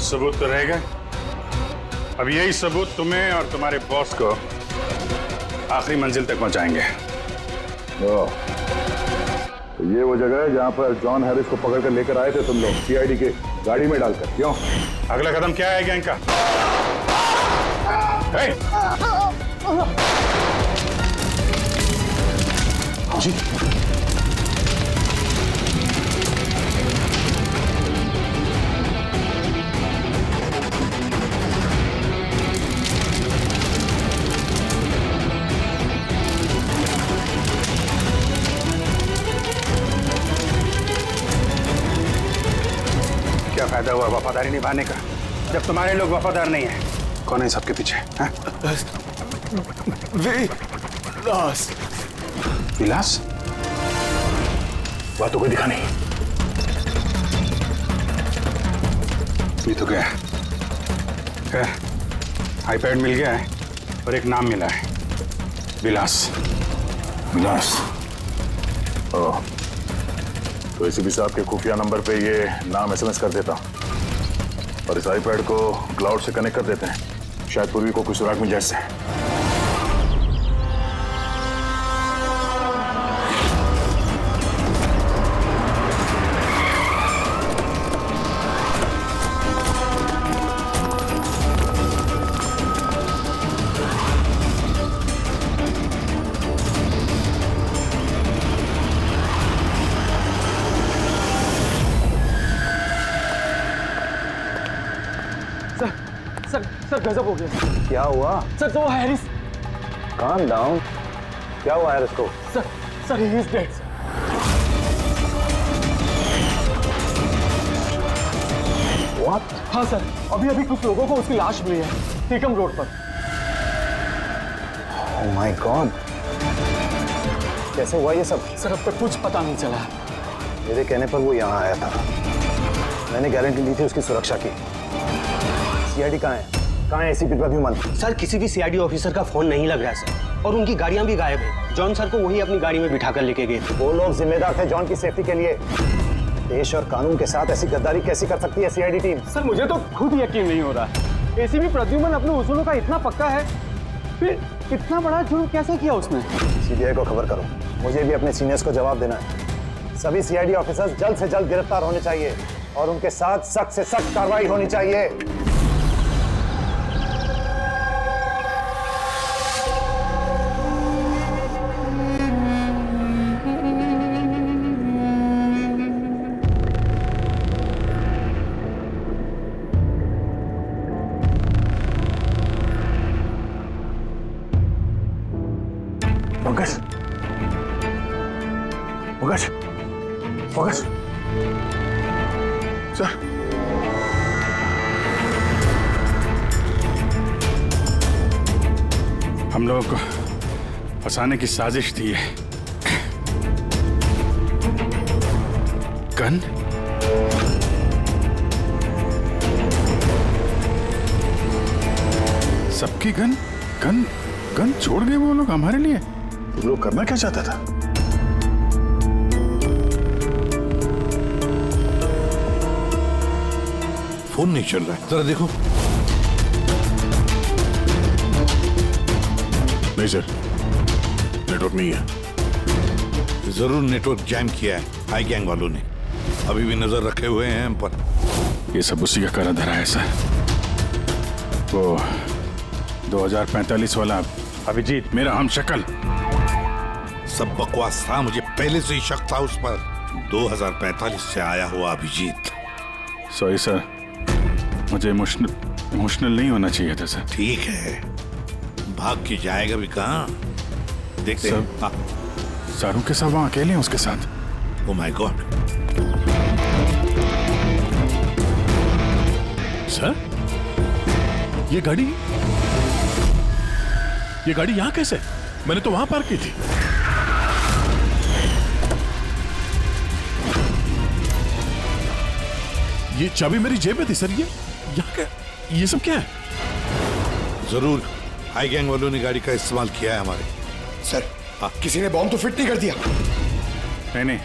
सबूत तो रह गए। अब यही सबूत तुम्हें और तुम्हारे बॉस को आखिरी मंजिल तक पहुंचाएंगे। तो ये वो जगह है जहां पर जॉन हैरिस को पकड़ कर लेकर आए थे तुम लोग, सीआईडी के गाड़ी में डालकर। क्यों? अगला कदम क्या है गैंग का? जी क्या फायदा हुआ वफादारी निभाने का जब तुम्हारे लोग वफादार नहीं है? कौन है सबके पीछे? विलास। विलास? वह तो कोई दिखा नहीं। ये तो गया। आईपैड मिल गया है और एक नाम मिला है, विलास। विलास। ओह, तो एसीपी साहब के खुफिया नंबर पे ये नाम एसएमएस कर देता और इस आईपैड को क्लाउड से कनेक्ट कर देते हैं, शायद पूर्वी को कुछ सुराग मिल जाए इससे। सर गजब हो गया। क्या हुआ? सर तो हैरिस। Calm down. क्या हुआ हैरिस को? Sir he is dead. What? हाँ सर, अभी कुछ लोगों को उसकी लाश मिली है टीकम रोड पर। ओह माय गॉड, कैसे हुआ ये सब? सर अब तक कुछ पता नहीं चला। मेरे कहने पर वो यहाँ आया था, मैंने गारंटी ली थी उसकी सुरक्षा की। सीआईडी कहाँ है? कहाँ है एसीपी प्रद्युमन? सर किसी भी सीआईडी ऑफिसर का फोन नहीं लग रहा है सर, और उनकी गाड़ियां भी गायब है। जॉन सर को वही अपनी गाड़ी में बिठाकर लेके गए थे। वो लोग जिम्मेदार थे जॉन की सेफ्टी के लिए। देश और कानून के साथ ऐसी गद्दारी कैसे कर सकती है सीआईडी टीम? सर मुझे तो खुद यकीन नहीं हो रहा। एसीपी प्रद्युमन अपने उसूलों का इतना पक्का है, फिर इतना बड़ा जुर्म कैसे किया उसने? सीबीआई को खबर करो, मुझे भी अपने सीनियर्स को जवाब देना है। सभी सीआईडी ऑफिसर्स जल्द से जल्द गिरफ्तार होने चाहिए और उनके साथ सख्त से सख्त कार्रवाई होनी चाहिए। पंकज, पंकज, पंकज, सर, हम लोगों को फंसाने की साजिश थी ये। गन? सबकी गन? गन? गन छोड़ गए वो लोग हमारे लिए? वो लोग करना क्या चाहता था? फोन नहीं चल रहा है, जरा देखो। नहीं सर, नेटवर्क नहीं है। जरूर नेटवर्क जैम किया है हाई गैंग वालों ने, अभी भी नजर रखे हुए हैं हम पर। ये सब उसी का करा धरा है सर। वो 2045 वाला अभिजीत, मेरा हम शक्ल। सब बकवास था, मुझे पहले से ही शक था उस पर। 2045 से आया हुआ अभिजीत। सॉरी सर, मुझे इमोशनल नहीं होना चाहिए था सर। ठीक है, भाग के जाएगा भी कहाँ, देखते हैं। सारू के साथ वहाँ अकेले हैं उसके साथ। Oh my God. सर, ये गाड़ी यहाँ कैसे? मैंने तो वहां पार्क की थी। ये चाबी मेरी जेब में थी सर। ये यहाँ क्या? ये सब क्या है? जरूर हाई गैंग वालों ने गाड़ी का इस्तेमाल किया है हमारे। सर, किसी ने बॉम्ब तो फिट नहीं कर दिया? नहीं,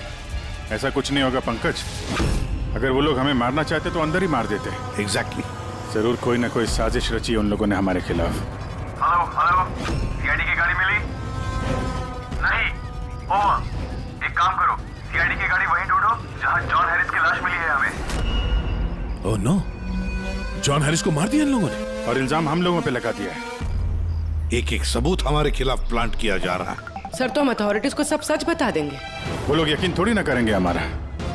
ऐसा कुछ नहीं होगा पंकज। अगर वो लोग हमें मारना चाहते तो अंदर ही मार देते। एग्जैक्टली। जरूर कोई ना कोई साजिश रची उन लोगों ने हमारे खिलाफ। हेलो हेलो, सीआईडी की गाड़ी मिली? नहीं। ओवर। एक काम करो, सीआईडी की गाड़ी वहीं ढूंढो जहां जॉन हैरिस की लाश मिली है हमें। ओह नो, जॉन हैरिस को मार दिया इन लोगों ने और इल्जाम हम लोगों पे लगा दिया है। एक एक सबूत हमारे खिलाफ प्लांट किया जा रहा है। सर, तो हम अथॉरिटीज को सब सच बता देंगे। वो लोग यकीन थोड़ी ना करेंगे हमारा।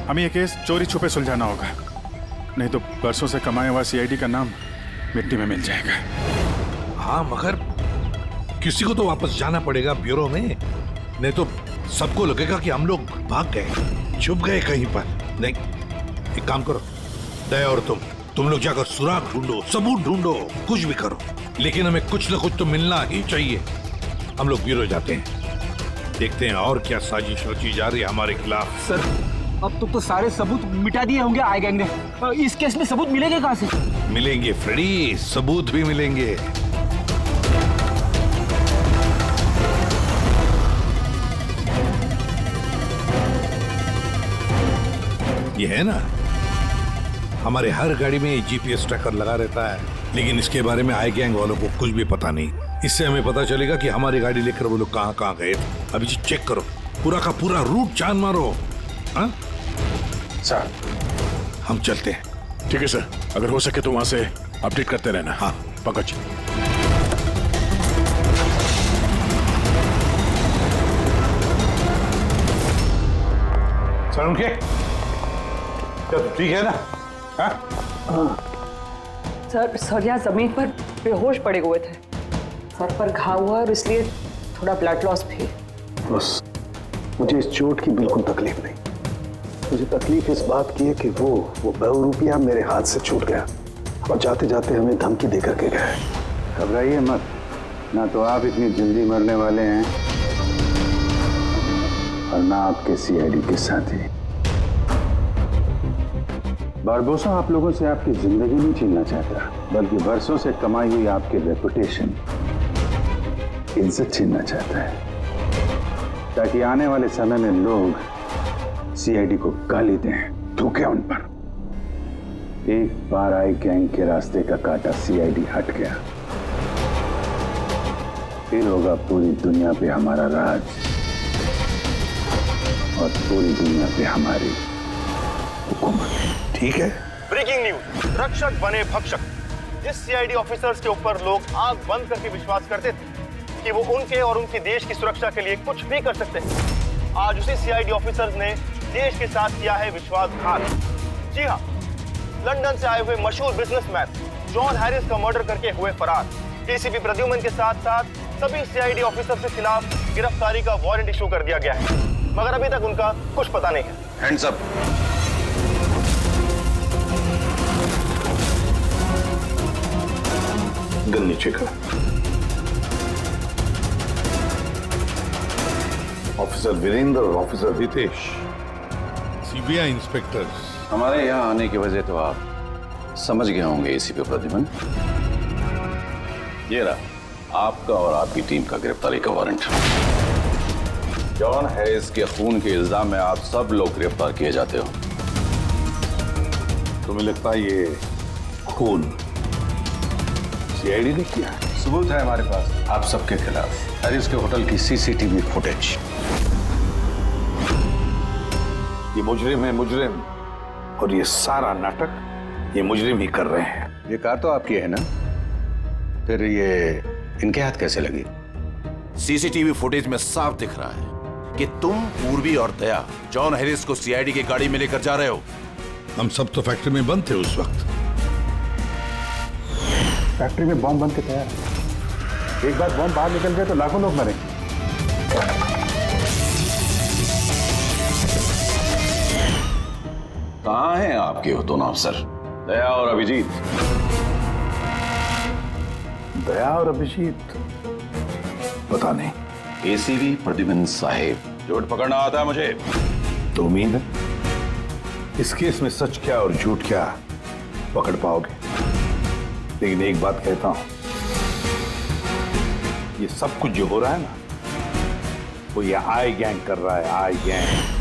हमें ये केस चोरी छुपे सुलझाना होगा, नहीं तो बरसों से कमाया हुआ सीआईडी का नाम मिट्टी में मिल जाएगा। हाँ, मगर किसी को तो वापस जाना पड़ेगा ब्यूरो में, नहीं तो सबको लगेगा कि हम लोग भाग गए, छुप गए कहीं पर। नहीं, एक काम करो, दया और तुम लोग जाकर सुराग ढूंढो, सबूत ढूंढो, कुछ भी करो, लेकिन हमें कुछ ना कुछ तो मिलना ही चाहिए। हम लोग ब्यूरो जाते हैं, देखते हैं और क्या साजिश रची जा रही है हमारे खिलाफ। सर, अब तो सारे सबूत मिटा दिए होंगे आई गैंग ने। इस केस में सबूत मिलेंगे कहाँ से? मिलेंगे फ्रेडी, सबूत भी मिलेंगे। ये है ना, हमारे हर गाड़ी में जीपीएस ट्रैकर लगा रहता है, लेकिन इसके बारे में आई गैंग वालों को कुछ भी पता नहीं। इससे हमें पता चलेगा कि हमारी गाड़ी लेकर वो लोग कहाँ कहाँ गए थे। अभी जी चेक करो, पूरा का पूरा रूट छान मारो। हाँ सर, हम चलते हैं। ठीक है सर, अगर हो सके तो वहां से अपडेट करते रहना। हाँ, पंकज। सर उनके ठीक है ना? सर यहाँ जमीन पर बेहोश पड़े हुए थे, सर पर घाव हुआ और इसलिए थोड़ा ब्लड लॉस भी। बस मुझे इस चोट की बिल्कुल तकलीफ नहीं। मुझे तकलीफ इस बात की है कि वो बहुरूपिया मेरे हाथ से छूट गया और जाते जाते हमें धमकी दे करके गया है। घबराइए मत, ना तो आप इतनी जल्दी मरने वाले हैं और ना आपके सीआईडी के साथी। बारबोसा आप लोगों से आपकी जिंदगी नहीं छीनना चाहता, बल्कि बरसों से कमाई हुई आपकी रेपुटेशन, इज्जत छीनना चाहता है, ताकि आने वाले समय में लोग सीआईडी को गाली दें, थूकें उन पर। एक बार आई गैंग के रास्ते का कांटा सीआईडी हट गया, फिर होगा पूरी दुनिया पे हमारा राज और पूरी दुनिया पे हमारी हुकूमत। ठीक है। ब्रेकिंग न्यूज, रक्षक बने भक्षक। जिस सीआईडी ऑफिसर्स के ऊपर लोग आंख बंद करके विश्वास करते थे कि वो उनके और उनके देश की सुरक्षा के लिए कुछ भी कर सकते हैं, आज उसी सीआईडी ऑफिसर्स ने देश के साथ किया है विश्वासघात। जी हाँ, लंदन से आए हुए मशहूर बिजनेसमैन जॉन हैरिस का मर्डर करके हुए फरार। एसीपी प्रद्युमन के साथ साथ सभी सीआईडी ऑफिसर्स के खिलाफ गिरफ्तारी का वारंट इशू कर दिया गया है, मगर अभी तक उनका कुछ पता नहीं है। Hands up. गन नीचे कर। ऑफिसर वीरेंद्र और ऑफिसर रितेश, सीबीआई इंस्पेक्टर्स। हमारे यहाँ आने की वजह तो आप समझ गए होंगे एसीपी प्रद्युमन। ये रहा आपका और आपकी टीम का गिरफ्तारी का वारंट। जॉन हैरिस के खून के इल्जाम में आप सब लोग गिरफ्तार किए जाते हो। तुम्हें लगता है ये खून सीआईडी ने किया? सबूत है हमारे पास आप सबके खिलाफ। हैरिस के होटल की सीसीटीवी फुटेज। ये मुजरिम है, मुजरिम, और ये सारा नाटक ये मुजरिम ही कर रहे हैं। ये कार तो आपकी है ना, फिर ये इनके हाथ कैसे लगी? सीसीटीवी फुटेज में साफ दिख रहा है कि तुम, पूर्वी और दया जॉन हैरिस को सीआईडी की गाड़ी में लेकर जा रहे हो। हम सब तो फैक्ट्री में बंद थे उस वक्त। फैक्ट्री में बॉम्ब बन के तैयार है। एक बार बॉम्ब बाहर निकल गए तो लाखों लोग मरेंगे। कहाँ हैं आपके वो दोनों अफसर, दया और अभिजीत? दया और अभिजीत पता नहीं। एसीपी प्रद्युमन साहेब, झूठ पकड़ना आता है मुझे। तो उम्मीद है इस केस में सच क्या और झूठ क्या पकड़ पाओगे, लेकिन एक बात कहता हूं, ये सब कुछ जो हो रहा है ना, वो ये आई गैंग कर रहा है। आई गैंग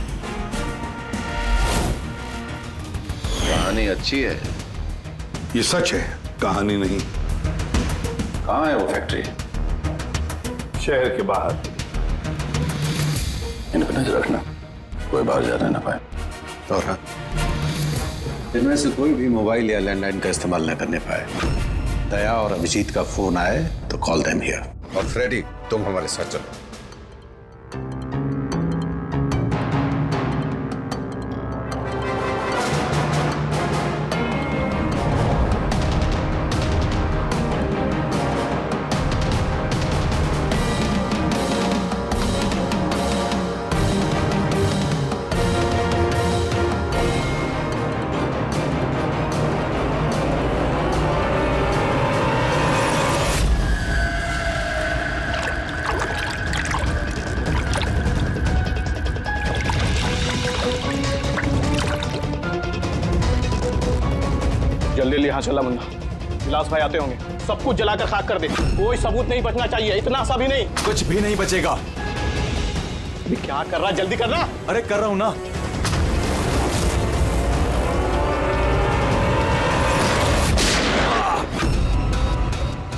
कहानी अच्छी है। ये सच है, कहानी नहीं। कहाँ है वो फैक्ट्री? शहर के बाहर। इन पर नजर रखना, कोई बाहर जाने ना पाए। और हाँ, इनमें से कोई भी मोबाइल या लैंडलाइन का इस्तेमाल न करने पाए। दया और अभिजीत का फोन आए तो कॉल देम हियर। और फ्रेडी, तुम हमारे साथ चलो। जल्दी यहाँ चला मुन्ना, विलास भाई आते होंगे। सब कुछ जलाकर खाक कर दे, कोई सबूत नहीं बचना चाहिए। इतना सा भी नहीं। कुछ भी नहीं बचेगा। अभी क्या कर रहा, जल्दी करना। अरे कर रहा हूं ना।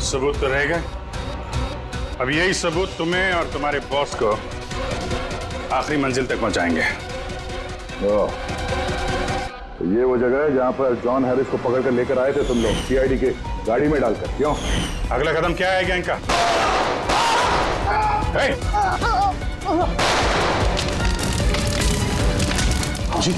सबूत तो रहेगा। अब यही सबूत तुम्हें और तुम्हारे बॉस को आखिरी मंजिल तक पहुंचाएंगे। तो ये वो जगह है जहाँ पर जॉन हैरिस को पकड़ कर लेकर आए थे तुम लोग, सीआईडी के गाड़ी में डालकर। क्यों? अगला कदम क्या है गैंग का? जी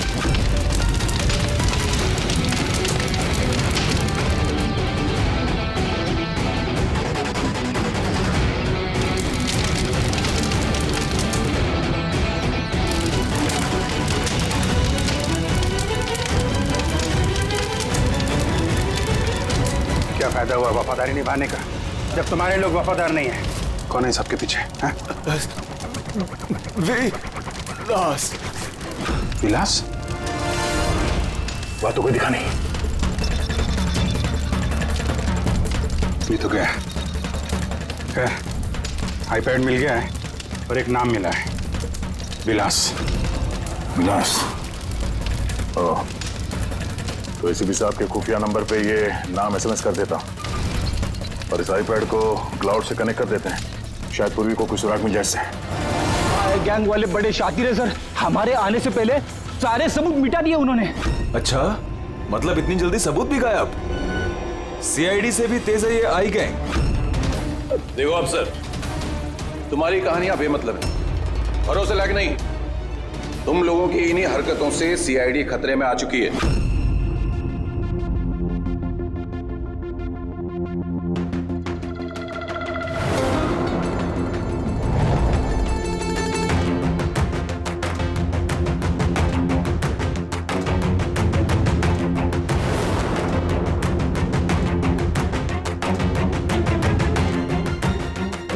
क्या फायदा हुआ वफादारी निभाने का जब तुम्हारे लोग वफादार नहीं है? कौन है सबके पीछे? विलास। विलास? वह तो कोई दिखा नहीं। ये तो गया। आईपैड मिल गया है और एक नाम मिला है, विलास। विलास? ओह, तो एसीपी साहब के खुफिया नंबर पे ये नाम एसएमएस कर देता और इस आईपैड को क्लाउड से कनेक्ट कर देते हैं। शायद पूर्वी को कुछ सुराग मिल जाए। गैंग वाले बड़े शातिर है सर, हमारे आने से पहले सारे सबूत मिटा दिए उन्होंने। अच्छा, मतलब इतनी जल्दी सबूत भी गायब? सीआईडी से भी तेज है ये आई गैंग। देखो अफसर, तुम्हारी कहानियां बेमतलब है, भरोसे लायक नहीं। तुम लोगों की इन्हीं हरकतों से सीआईडी खतरे में आ चुकी है।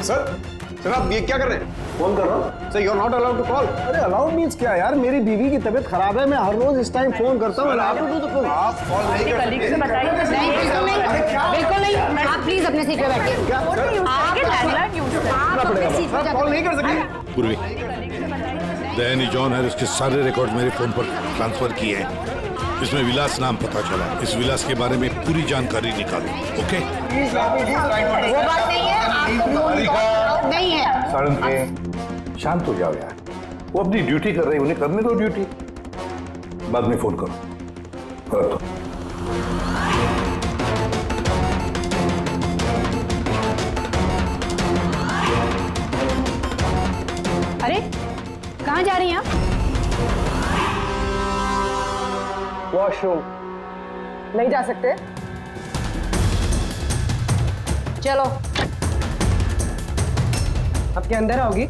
सर आप ये क्या कर रहे हैं? फोन कर रहा हूँ sir. You are not allowed to call. अरे अलाउड मींस क्या यार? मेरी बीवी की तबीयत खराब है, मैं हर रोज इस टाइम फोन करता हूँ। आप कॉल नहीं कर सकते। बिल्कुल नहीं। आप प्लीज अपने सीट पे बैठिए। कॉल नहीं कर सकते। पूर्वी, दया ने जॉन हैरिस के सारे रिकॉर्ड मेरे फोन पर ट्रांसफर किए हैं। इसमें विलास नाम पता चला। इस विलास के बारे में पूरी जानकारी निकालो। ओके? वो बात नहीं है, आपको नहीं है। सारंग के शांत हो जाओ यार, वो अपनी ड्यूटी कर रहे हैं, उन्हें करने दो ड्यूटी। बाद में फोन करो। कर दो। अरे कहाँ जा रही हैं आप? वॉशरूम। नहीं जा सकते? चलो। अब क्या अंदर आओगी?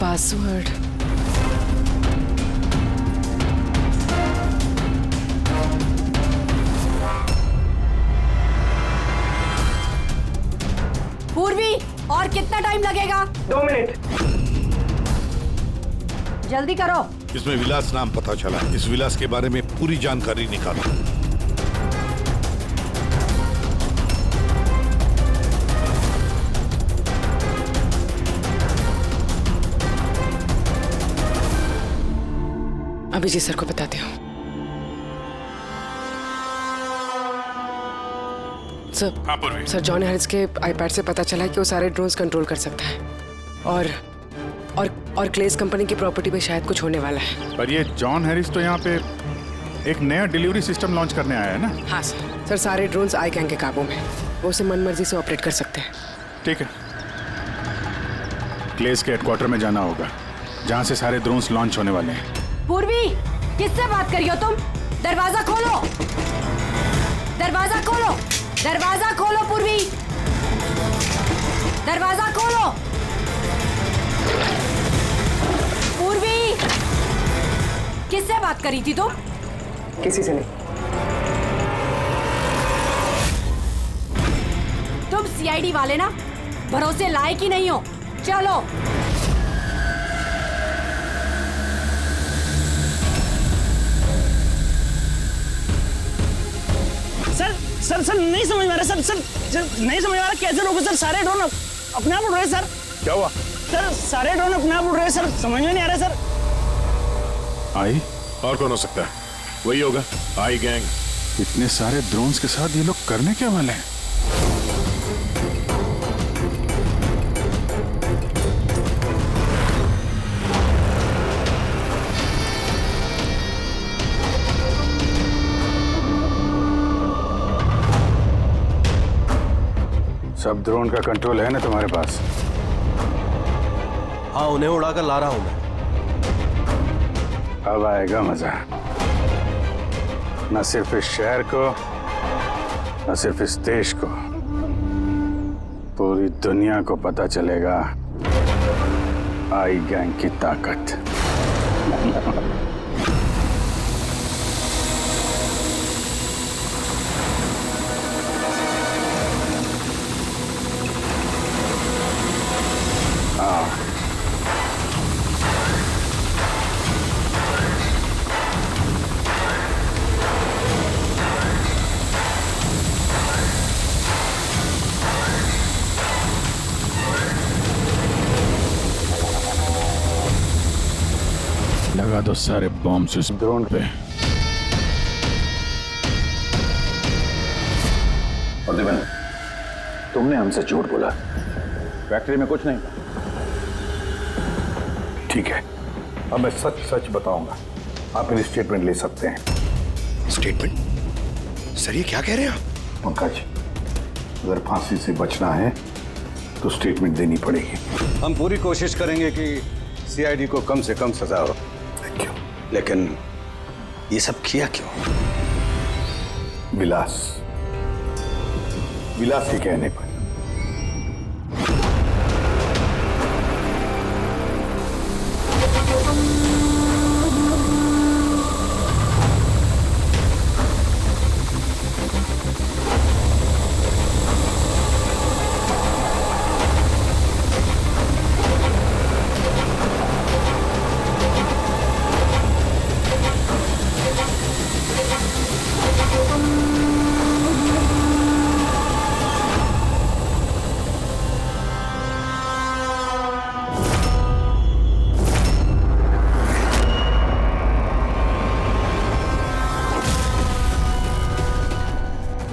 पासवर्ड। पूर्वी, और कितना टाइम लगेगा? 2 मिनट। जल्दी करो। इसमें विलास नाम पता चला। इस विलास के बारे में पूरी जानकारी निकालो। अभिजीत सर को बताती हूँ। सर, हाँ पूर्वी। सर जॉन हैरिस के आईपैड से पता चला है कि वो सारे ड्रोन्स कंट्रोल कर सकता है और क्लेस कंपनी की प्रॉपर्टी पे शायद कुछ होने वाला है। पर ये जॉन हैरिस तो यहाँ पे एक नया डिलीवरी सिस्टम लॉन्च करने आया है ना? हाँ सर सारे ड्रोन्स आई गैंग के काबू में, वो उसे मनमर्जी से ऑपरेट कर सकते हैं। ठीक है, क्लेस के हेडक्वार्टर में जाना होगा जहाँ से सारे ड्रोन्स लॉन्च होने वाले हैं। पूर्वी, किससे बात करी हो तुम? दरवाजा खोलो, दरवाजा खोलो, दरवाजा खोलो पूर्वी, दरवाजा खोलो। पूर्वी, किससे बात करी थी तुम? किसी से नहीं। तुम सीआईडी वाले ना भरोसे लायक ही नहीं हो। चलो। सर नहीं समझ में आ रहा सर नहीं समझ में आ रहा कैसे रोको सर? सारे ड्रोन अपने आप उड़ रहे सर। क्या हुआ सर? सारे ड्रोन अपने आप उड़ रहे सर, समझ में नहीं आ रहा सर। आई और कौन हो सकता है? वही होगा, आई गैंग। इतने सारे ड्रोन्स के साथ ये लोग करने क्या वाले हैं? सब ड्रोन का कंट्रोल है ना तुम्हारे पास? हाँ, उन्हें उड़ाकर ला रहा हूं मैं। अब आएगा मजा, न सिर्फ इस शहर को, न सिर्फ इस देश को, पूरी दुनिया को पता चलेगा आई गैंग की ताकत। लगा दो सारे बॉम्ब्स इस ड्रोन पे। और दिवन, तुमने हमसे झूठ बोला, फैक्ट्री में कुछ नहीं था। ठीक है, अब मैं सच सच बताऊंगा, आप मेरी स्टेटमेंट ले सकते हैं। स्टेटमेंट? सर ये क्या कह रहे हैं आप? पंकज, अगर फांसी से बचना है तो स्टेटमेंट देनी पड़ेगी। हम पूरी कोशिश करेंगे कि सीआईडी को कम से कम सजा हो। लेकिन ये सब किया क्यों? विलास के कहने पर।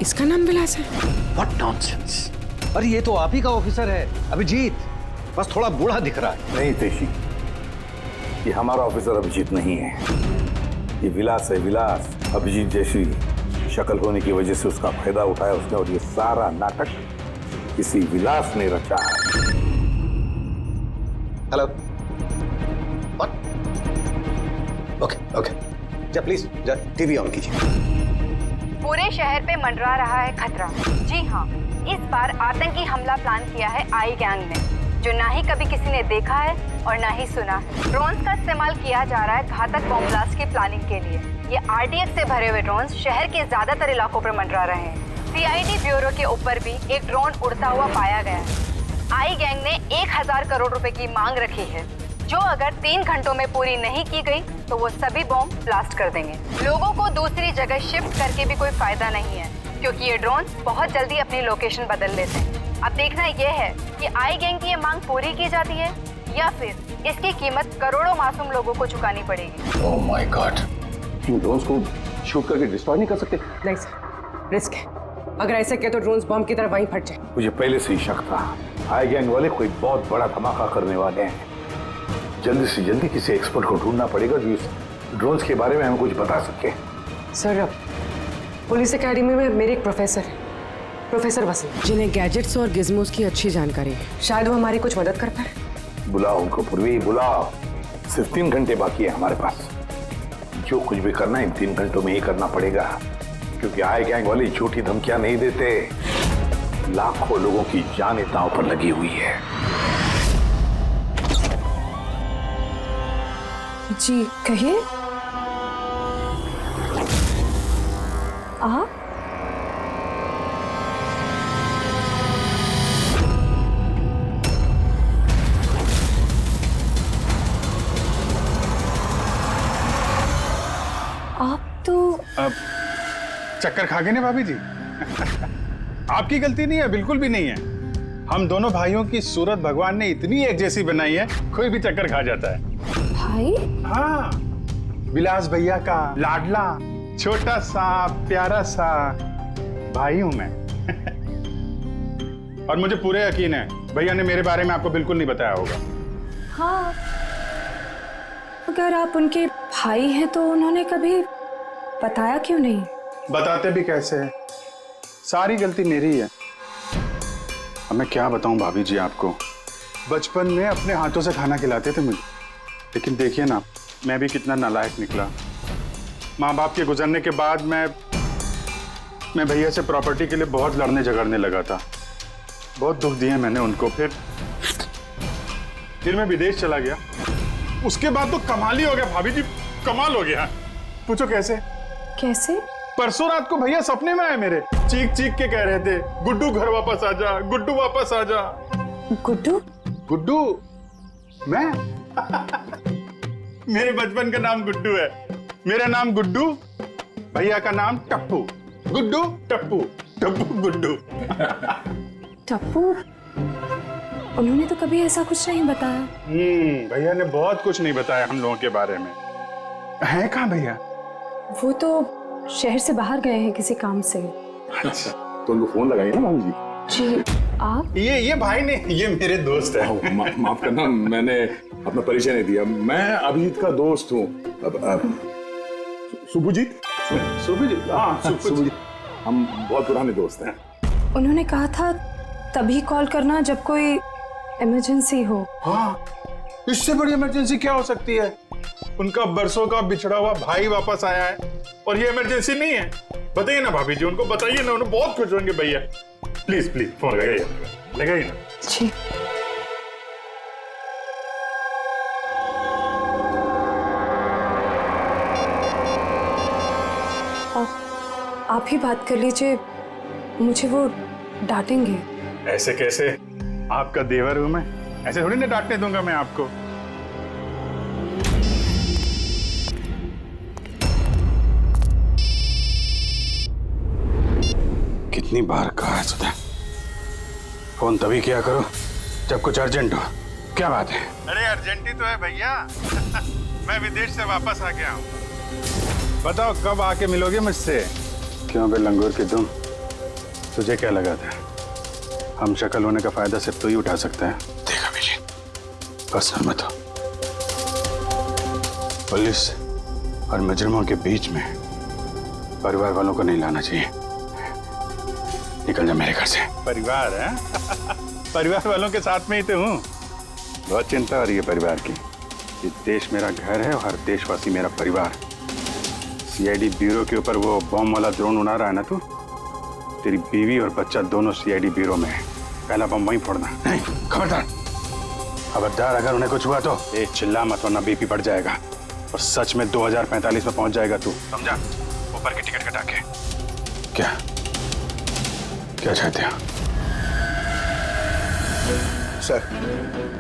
इसका नाम विलास है? What nonsense! अरे ये तो आप ही का ऑफिसर है अभिजीत, बस थोड़ा बूढ़ा दिख रहा है। नहीं तेशी, ये हमारा ऑफिसर अभिजीत नहीं है, ये विलास है। विलास अभिजीत जैसी शक्ल होने की वजह से उसका फायदा उठाया उसने, और ये सारा नाटक इसी विलास ने रचा है। हेलो, ओके, जा प्लीज जा टीवी ऑन कीजिए। पूरे शहर पे मंडरा रहा है खतरा। जी हाँ, इस बार आतंकी हमला प्लान किया है आई गैंग ने, जो ना ही कभी किसी ने देखा है और ना ही सुना है। ड्रोन्स का इस्तेमाल किया जा रहा है घातक बॉम्ब ब्लास्ट की प्लानिंग के लिए। ये आरडीएक्स से भरे हुए ड्रोन्स शहर के ज्यादातर इलाकों पर मंडरा रहे हैं। सीआईडी ब्यूरो के ऊपर भी एक ड्रोन उड़ता हुआ पाया गया है। आई गैंग ने 1000 करोड़ रुपए की मांग रखी है, जो अगर 3 घंटों में पूरी नहीं की गई तो वो सभी बॉम्ब ब्लास्ट कर देंगे। लोगों को दूसरी जगह शिफ्ट करके भी कोई फायदा नहीं है, क्योंकि ये ड्रोन्स बहुत जल्दी अपनी लोकेशन बदल लेते हैं। अब देखना यह है कि आई गैंग की ये मांग पूरी की जाती है या फिर इसकी कीमत करोड़ों मासूम लोगों को चुकानी पड़ेगी। Oh my God, in drones को शूट करके डिस्ट्रॉय नहीं कर सकते? नहीं सर, रिस्क है। अगर ऐसे किया तो ड्रोन्स बॉम्ब की तरह वहीं फट जाए। मुझे पहले से ही शक था, आई गैंग वाले कोई बहुत बड़ा धमाका करने वाले हैं। जल्दी से जल्दी किसी एक्सपर्ट को ढूंढना पड़ेगा जो इस ड्रोन्स के बारे में हमें कुछ बता सके। सर, पुलिस एकेडमी में मेरे एक प्रोफेसर है, प्रोफेसर वसीम, जिन्हें गैजेट्स और गिज़मोस की अच्छी जानकारी है। शायद वो हमारी कुछ मदद कर पाए। बुलाओ उनको पूर्वी, बुलाओ। सिर्फ 3 घंटे बाकी है हमारे पास। जो कुछ भी करना है इन 3 घंटों में ही करना पड़ेगा, क्योंकि आई गैंग वाले झूठी धमकियां नहीं देते। लाखों लोगों की जान दांव पर लगी हुई है। जी कहिए। आप तो चक्कर खा गए ना भाभी जी। आपकी गलती नहीं है, बिल्कुल भी नहीं है। हम दोनों भाइयों की सूरत भगवान ने इतनी एक जैसी बनाई है, कोई भी चक्कर खा जाता है। भाई? हाँ, विलास भैया का लाडला छोटा सा प्यारा सा भाई हूं मैं। और मुझे पूरे यकीन है भैया ने मेरे बारे में आपको बिल्कुल नहीं बताया होगा। हाँ, अगर आप उनके भाई हैं तो उन्होंने कभी बताया क्यों नहीं? बताते भी कैसे है, सारी गलती मेरी है। अब मैं क्या बताऊं भाभी जी आपको। बचपन में अपने हाथों से खाना खिलाते थे मुझे, लेकिन देखिए ना मैं भी कितना नालायक निकला। माँ बाप के गुजरने के बाद मैं भैया से प्रॉपर्टी के लिए बहुत लड़ने झगड़ने लगा था। बहुत दुख दिए मैंने उनको। फिर मैं विदेश चला गया। उसके बाद तो कमाल ही हो गया भाभी जी, कमाल हो गया। पूछो कैसे? कैसे? परसों रात को भैया सपने में आए मेरे, चीख चीख के कह रहे थे, गुड्डू घर वापस आ जा, गुड्डू वापस आ जा। गुड्डू? गुड्डू? मैं? मेरे बचपन का नाम गुड्डू है। मेरा नाम गुड्डू, भैया का नाम टप्पू। गुड्डू टप्पू, टप्पू गुड्डू। टप्पू? उन्होंने तो कभी ऐसा कुछ नहीं बताया। भैया ने बहुत कुछ नहीं बताया हम लोगों के बारे में। है कहाँ भैया? वो तो शहर से बाहर गए हैं किसी काम से। अच्छा, तो उनको फोन लगाइए ना मामी जी। जी आप? ये भाई ने, ये मेरे दोस्त है। माफ करना, मैंने अपना परिचय नहीं दिया। मैं अभिजीत का दोस्त हूँ। सुभजीत? सुभजीत, हाँ सुभजीत। हम बहुत पुराने दोस्त हैं। उन्होंने कहा था तभी कॉल करना जब कोई इमरजेंसी हो। हाँ, इससे बड़ी इमरजेंसी क्या हो सकती है? उनका बरसों का बिछड़ा हुआ भाई वापस आया है और ये इमरजेंसी नहीं है। बताइए ना भाभी जी, उनको बताइए ना, उन्हें बहुत खुश होंगे भैया। प्लीज प्लीज फोन लगाइए ना। जी। आप ही बात कर लीजिए, मुझे वो डांटेंगे। ऐसे कैसे? आपका देवर हूं मैं, ऐसे थोड़ी ना डांटने दूंगा मैं आपको। कितनी बार कहा है सुधा, फोन तभी किया करो जब कुछ अर्जेंट हो। क्या बात है? अरे अर्जेंट ही तो है भैया। मैं विदेश से वापस आ गया हूँ। बताओ कब आके मिलोगे मुझसे? क्यों बे लंगूर के तुम, तुझे क्या लगा था हम शक्ल होने का फायदा सिर्फ तो ही उठा सकता है? देखा बेटी, पर्सनल मत हो। पुलिस और मुजरिमों के बीच में परिवार वालों को नहीं लाना चाहिए। निकल जा मेरे घर से। परिवार है? परिवार वालों के साथ में ही तो हूँ। बहुत चिंता हो रही है परिवार की। ये देश मेरा घर है और हर देशवासी मेरा परिवार। सीआईडी ब्यूरो के ऊपर वो बॉम्ब वाला ड्रोन उड़ा रहा है ना तू, तेरी बीवी और बच्चा दोनों सीआईडी ब्यूरो में है। पहला बम वहीं फोड़ना। नहीं, खबरदार खबरदार, अगर उन्हें कुछ हुआ तो चिल्ला मत वरना बीपी बढ़ जाएगा और सच में 2045 में पहुंच जाएगा तू, समझा? ऊपर की टिकट कटा के। क्या चाहते हो? सर,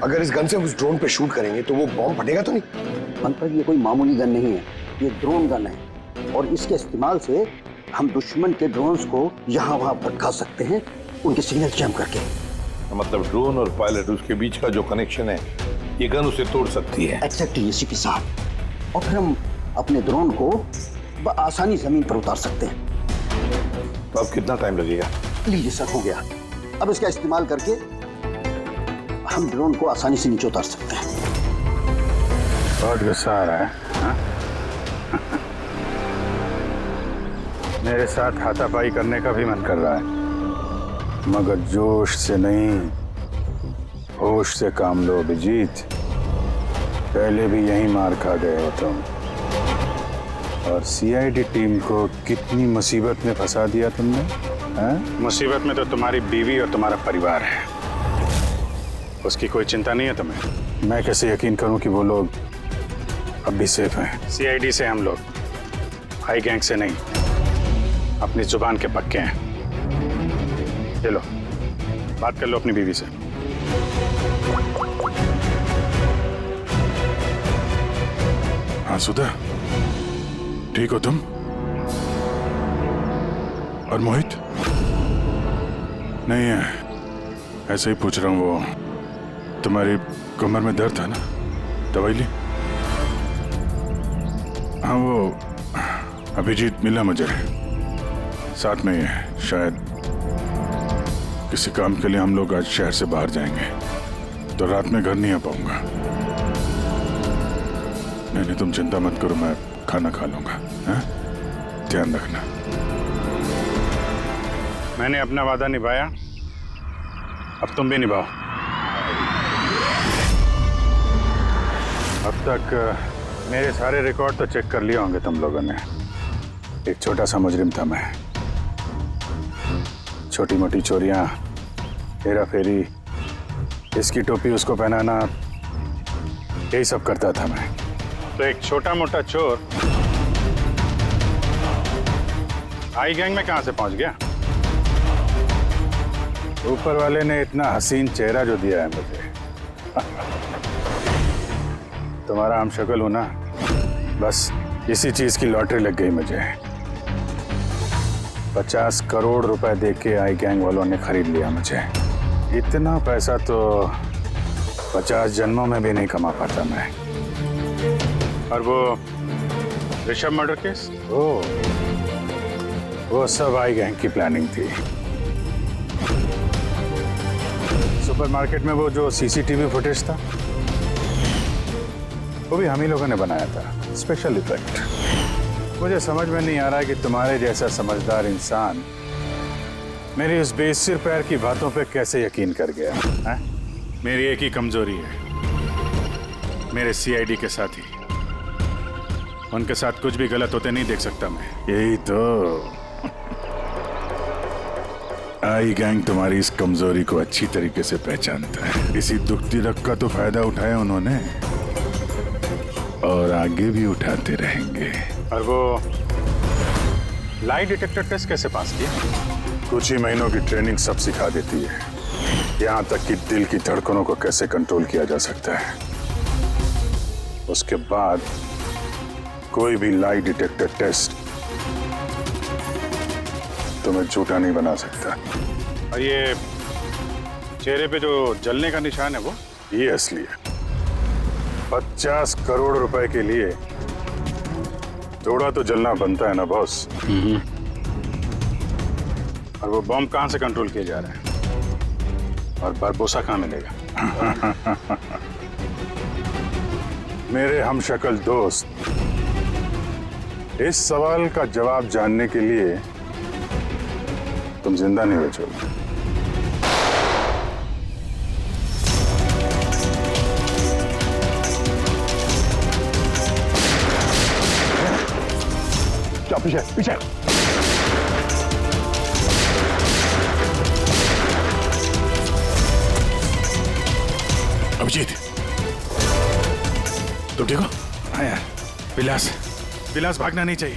अगर इस गन से उस ड्रोन पे शूट करेंगे तो वो बॉम्ब फटेगा तो नहीं? पंकज, ये कोई मामूली गन नहीं है, ये ड्रोन गन है और इसके इस्तेमाल से हम दुश्मन के ड्रोन्स को यहाँ वहाँ भटका सकते हैं, उनके सिग्नल जैम करके। मतलब ड्रोन और पायलट, उसके बीच का जो कनेक्शन है ये गन उसे तोड़ सकती है। एग्जैक्टली एसीपी साहब, और फिर हम अपने ड्रोन को आसानी जमीन पर उतार सकते हैं। तो अब कितना टाइम लगेगा? लीजिए सर, हो गया। अब इसका इस्तेमाल करके हम ड्रोन को आसानी से नीचे उतार सकते हैं। बहुत गुस्सा आ रहा है हाँ? मेरे साथ हाथापाई करने का भी मन कर रहा है, मगर जोश से नहीं, होश से काम लो अभिजीत। पहले भी यही मार खा गए हो तुम, और सीआईडी टीम को कितनी मुसीबत में फंसा दिया तुमने। मुसीबत में तो तुम्हारी बीवी और तुम्हारा परिवार है, उसकी कोई चिंता नहीं है तुम्हें। मैं कैसे यकीन करूं कि वो लोग अब भी सेफ हैं? सीआईडी से हम लोग, हाई गैंग से नहीं, अपनी जुबान के पक्के हैं। चलो बात कर लो अपनी बीवी से। हाँ सुधा, ठीक हो तुम? और मोहित? नहीं है, ऐसे ही पूछ रहा हूँ। वो तुम्हारी कमर में दर्द था ना, दवाई ली? हाँ वो अभिजीत मिला मुझे, साथ में ही है। शायद किसी काम के लिए हम लोग आज शहर से बाहर जाएंगे, तो रात में घर नहीं आ पाऊंगा। नहीं, तुम चिंता मत करो, मैं खाना खा लूंगा। ध्यान रखना। मैंने अपना वादा निभाया, अब तुम भी निभाओ। अब तक मेरे सारे रिकॉर्ड तो चेक कर लिए होंगे तुम लोगों ने। एक छोटा सा मुजरिम था मैं, छोटी मोटी चोरियां, हेरा फेरी, इसकी टोपी उसको पहनाना, यही सब करता था मैं। तो एक छोटा मोटा चोर आई गैंग में कहां से पहुंच गया? ऊपर वाले ने इतना हसीन चेहरा जो दिया है मुझे। तुम्हारा हम शक्ल हो ना, बस इसी चीज की लॉटरी लग गई मुझे। 50 करोड़ रुपए देके आई गैंग वालों ने खरीद लिया मुझे। इतना पैसा तो 50 जन्मों में भी नहीं कमा पाता मैं। और वो ऋषभ मर्डर केस? वो सब आई गैंग की प्लानिंग थी। सुपरमार्केट में वो जो सीसीटीवी फुटेज था, वो भी हम ही लोगों ने बनाया था, स्पेशल इफेक्ट। मुझे समझ में नहीं आ रहा है कि तुम्हारे जैसा समझदार इंसान मेरी उस बेसिर पैर की बातों पे कैसे यकीन कर गया है? मेरी एक ही कमजोरी है, मेरे सीआईडी के साथी। उनके साथ कुछ भी गलत होते नहीं देख सकता मैं। यही तो, आई गैंग तुम्हारी इस कमजोरी को अच्छी तरीके से पहचानता है। इसी दुखती रग का तो फायदा उठाया उन्होंने, और आगे भी उठाते रहेंगे। और वो लाई डिटेक्टर टेस्ट कैसे पास किया? कुछ ही महीनों की ट्रेनिंग सब सिखा देती है, यहाँ तक कि दिल की धड़कनों को कैसे कंट्रोल किया जा सकता है। उसके बाद कोई भी लाई डिटेक्टर टेस्ट तुम्हें झूठा नहीं बना सकता। और ये चेहरे पे जो जलने का निशान है, वो ये असली है। 50 करोड़ रुपए के लिए थोड़ा तो जलना बनता है ना बॉस। और वो बॉम्ब कहां से कंट्रोल किया जा रहा है? और बरबोसा कहां मिलेगा? मेरे हमशक्ल दोस्त, इस सवाल का जवाब जानने के लिए तुम जिंदा नहीं बचोगे। क्या पीछे पीछे? अभिजीत, तुम ठीक हो? हाँ यार, विलास भागना नहीं चाहिए।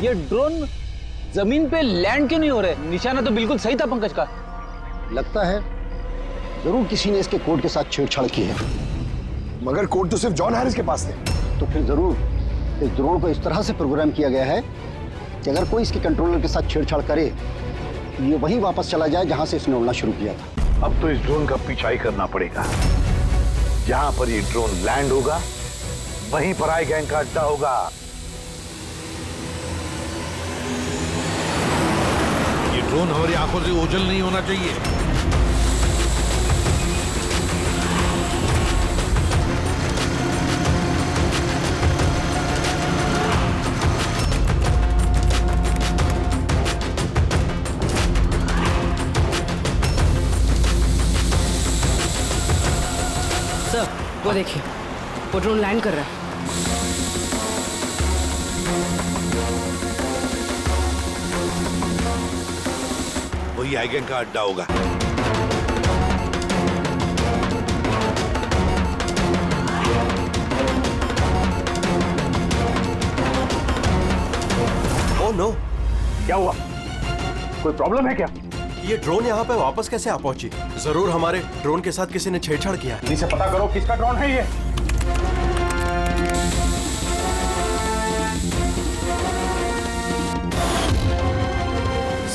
ये ड्रोन जमीन पे लैंड क्यों नहीं हो रहे? निशाना तो बिल्कुल सही था पंकज का। लगता है जरूर किसी ने इसके कोड के साथ छेड़छाड़ की है। मगर कोड तो सिर्फ जॉन हैरिस के पास थे। तो फिर जरूर इस ड्रोन को इस तरह से प्रोग्राम किया गया है कि अगर कोई इसके कंट्रोलर के साथ छेड़छाड़ करे तो ये वहीं वापस चला जाए जहां से इसने उड़ना शुरू किया था। अब तो इस ड्रोन का पीछा ही करना पड़ेगा। जहां पर ये ड्रोन लैंड होगा वहीं पर आई गैंग का अड्डा होगा। ये ड्रोन हमारी आंखों से ओझल नहीं होना चाहिए। सर वो देखिए, वो ड्रोन लैंड कर रहा है। वही आई गैंग का अड्डा होगा। ओह नो, क्या हुआ? कोई प्रॉब्लम है क्या? ये ड्रोन यहाँ पे वापस कैसे आ पहुंची? जरूर हमारे ड्रोन के साथ किसी ने छेड़छाड़ किया है। जल्दी से पता करो किसका ड्रोन है ये।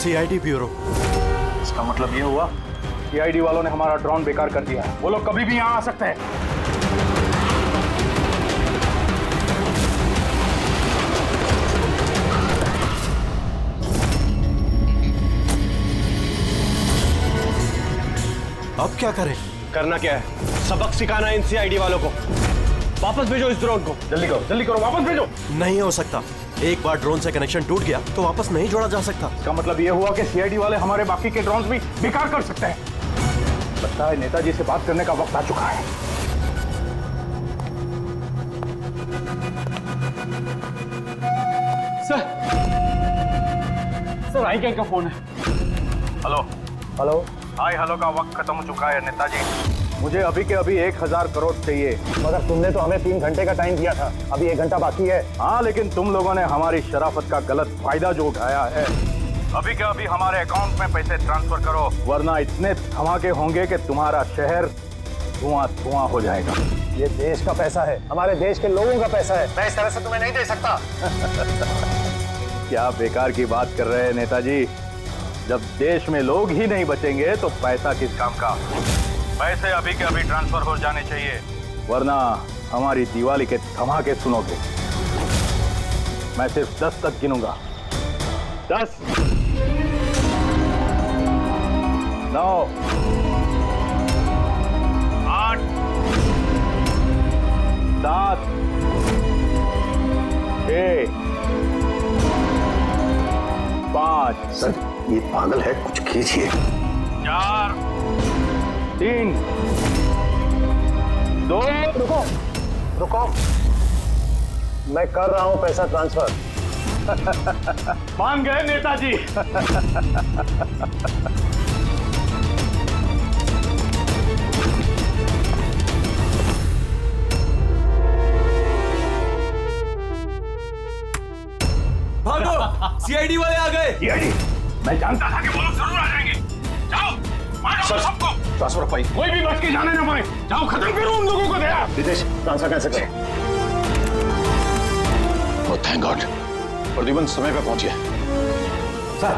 CID bureau. इसका मतलब ये हुआ सीआईडी वालों ने हमारा ड्रोन बेकार कर दिया है। वो लोग कभी भी यहाँ आ सकते हैं। अब क्या करें? करना क्या है? सबक सिखाना है इन सीआईडी वालों को। वापस भेजो इस ड्रोन को। जल्दी करो, वापस भेजो। नहीं हो सकता। एक बार ड्रोन से कनेक्शन टूट गया तो वापस नहीं जोड़ा जा सकता। इसका मतलब ये हुआ कि सीआईडी वाले हमारे बाकी के ड्रोन्स भी बेकार कर सकते हैं। लगता है नेताजी से बात करने का वक्त आ चुका है। सर आई गैंग का फोन है। हेलो। हाय हेलो का वक्त खत्म हो चुका है नेताजी। मुझे अभी के अभी 1000 करोड़ चाहिए। मगर तुमने तो हमें 3 घंटे का टाइम दिया था। अभी 1 घंटा बाकी है। हाँ, लेकिन तुम लोगों ने हमारी शराफत का गलत फायदा जो उठाया है। अभी के अभी हमारे अकाउंट में पैसे ट्रांसफर करो, वरना इतने धमाके होंगे कि तुम्हारा शहर धुआं हो जाएगा। ये देश का पैसा है, हमारे देश के लोगों का पैसा है। मैं इस तरह से तुम्हें नहीं दे सकता। क्या बेकार की बात कर रहे हैं नेताजी? जब देश में लोग ही नहीं बचेंगे तो पैसा किस काम का? पैसे अभी के अभी ट्रांसफर हो जाने चाहिए, वरना हमारी दिवाली के धमाके सुनोगे। मैं सिर्फ 10 तक गिनूंगा। 10, 9, 8, 7, 6, 5। सर ये पागल है, कुछ खींचिए। 4, 3, 2। रुको, मैं कर रहा हूं पैसा ट्रांसफर। मान गए नेताजी। भागो, सीआईडी वाले आ गए। सीआईडी? मैं जानता था कि वो लोग जरूर आ जाएंगे। जाओ, मारो सबको। ट्रांसफर पाई। कोई भी बच के जाने ना पाए। जाओ, खत्म करो उन लोगों को। दया रितेश, ट्रांसफर कैसे करें? ओह थैंक गॉड, प्रद्युमन समय पे पहुंच गया। सर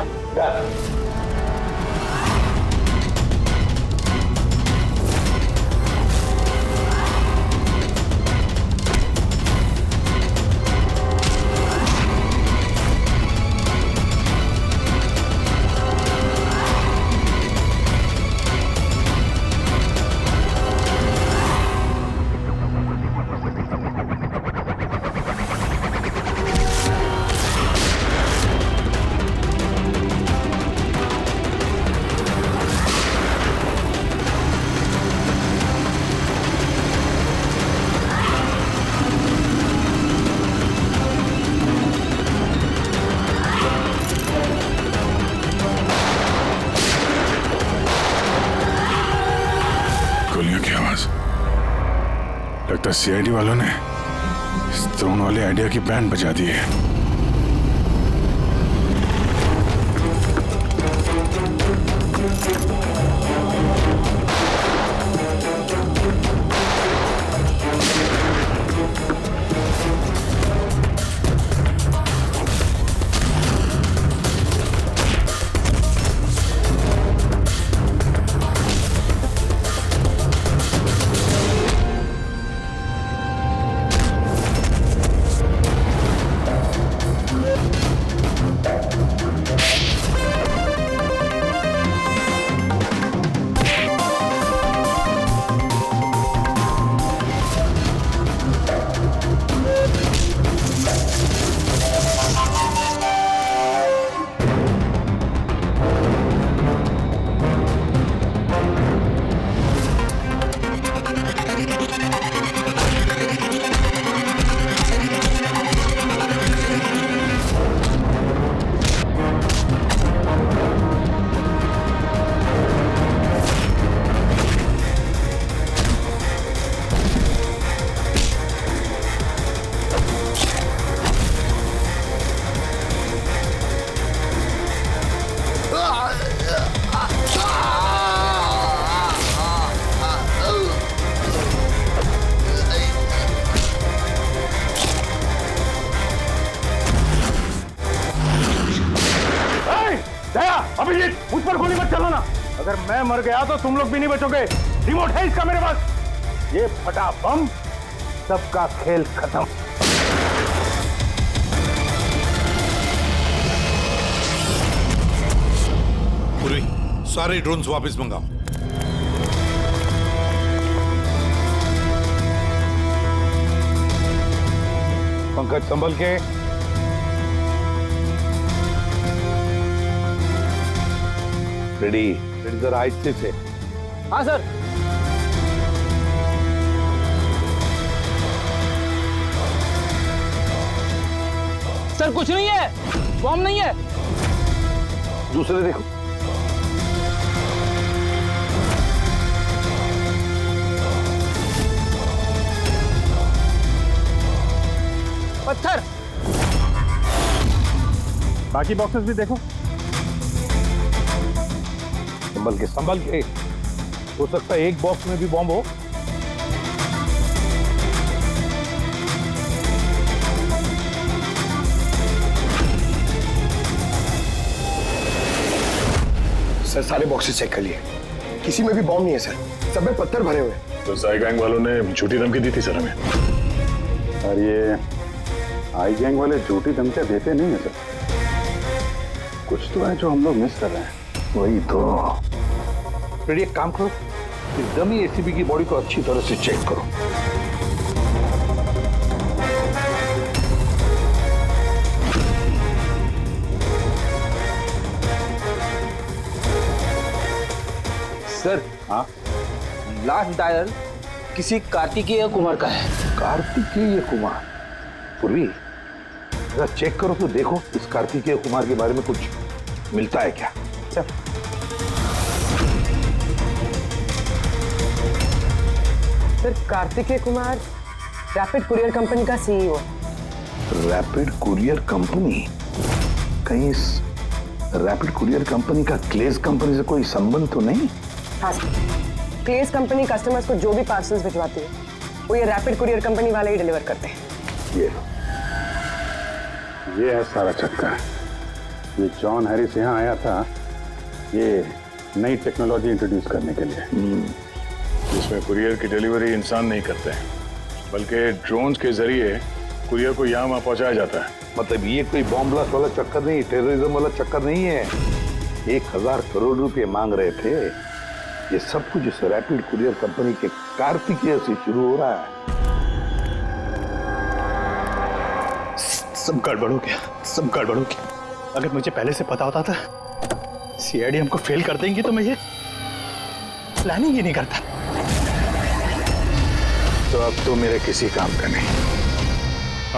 लगता है सीआईडी वालों ने इस ड्रोन वाले आइडिया की बैंड बजा दी है। उस पर गोली मत चलाना। अगर मैं मर गया तो तुम लोग भी नहीं बचोगे। रिमोट है इसका मेरे पास। ये फटा बम, सबका खेल खत्म। पूर्वी, सारे ड्रोन्स वापस मंगाओ। पंकज संभल के। रेडी। जरा आहिस्ते से। हाँ सर। सर कुछ नहीं है, बॉम्ब नहीं है। दूसरे देखो। पत्थर। बाकी बॉक्सेस भी देखो। संभल के। हो सकता है एक बॉक्स में भी बॉम्ब हो। सर सारे बॉक्सेस चेक कर लिए, किसी में भी बॉम्ब नहीं है सर, सब में पत्थर भरे हुए हैं। तो साई गैंग वालों ने झूठी धमकी दी थी सर हमें। और ये आई गैंग वाले झूठी धमकियां देते नहीं है सर। कुछ तो है जो हम लोग मिस कर रहे हैं। वही तो। फिर एक काम करो, इस डमी एसीबी की बॉडी को अच्छी तरह से चेक करो। सर हाँ, लास्ट डायल किसी कार्तिकेय कुमार का है। कार्तिकेय कुमार? पूर्वी, जरा चेक करो तो देखो इस कार्तिकेय कुमार के बारे में कुछ मिलता है क्या। Sir Kartikeya Kumar rapid courier company का सीईओ। Rapid courier company? कहीं इस रैपिड कुरियर कंपनी का क्लेज कंपनी से कोई संबंध तो नहीं? हाँ सर, क्लेज कंपनी कस्टमर्स को जो भी पार्सल्स भिजवाती है वो ये रैपिड कुरियर कंपनी वाले ही डिलीवर करते हैं। ये है सारा चक्कर। ये जॉन हैरिस यहाँ आया था ये नई टेक्नोलॉजी इंट्रोड्यूस करने के लिए। इसमें कुरियर की डिलीवरी इंसान नहीं करते हैं, बल्कि ड्रोन्स के जरिए कुरियर को यहाँ वहाँ पहुँचाया जाता है। मतलब ये कोई बॉम्ब ब्लास्ट वाला चक्कर नहीं, टेररिज्म वाला चक्कर नहीं है। 1000 करोड़ रुपए मांग रहे थे। ये सब कुछ इस रैपिड कुरियर कंपनी के कार्तिकेय से शुरू हो रहा है। सब गड़बड़ हो गया, सब गड़बड़ हो गया। अगर मुझे पहले से पता होता था सीआईडी हमको फेल कर देंगी तो मैं ये प्लानिंग ही नहीं करता। तो अब तो मेरे किसी काम का नहीं।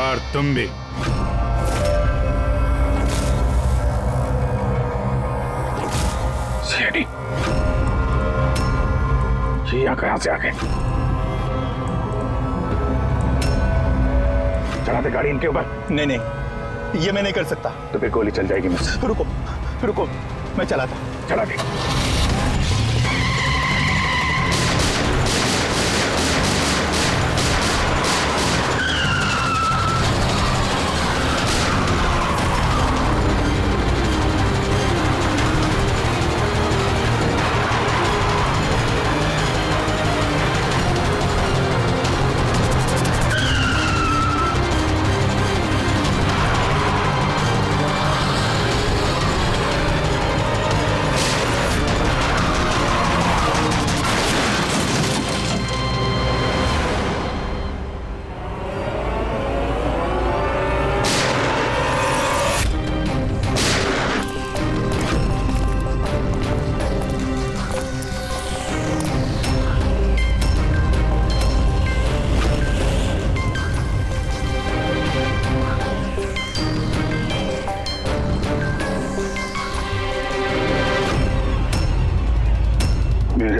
और तुम भी। सीआईडी ये यहाँ कहां से आ गए? चला दे गाड़ी इनके ऊपर। नहीं नहीं, ये मैं नहीं कर सकता। तो फिर गोली चल जाएगी मुझसे। रुको रुको, मैं चलाता। चला दे।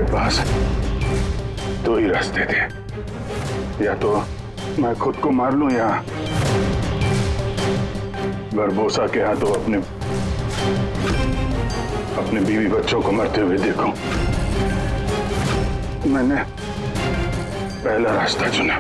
पास दो ही रास्ते थे, या तो मैं खुद को मार लूं या बरबोसा के हाथों अपने बीवी बच्चों को मरते हुए देखूं। मैंने पहला रास्ता चुना।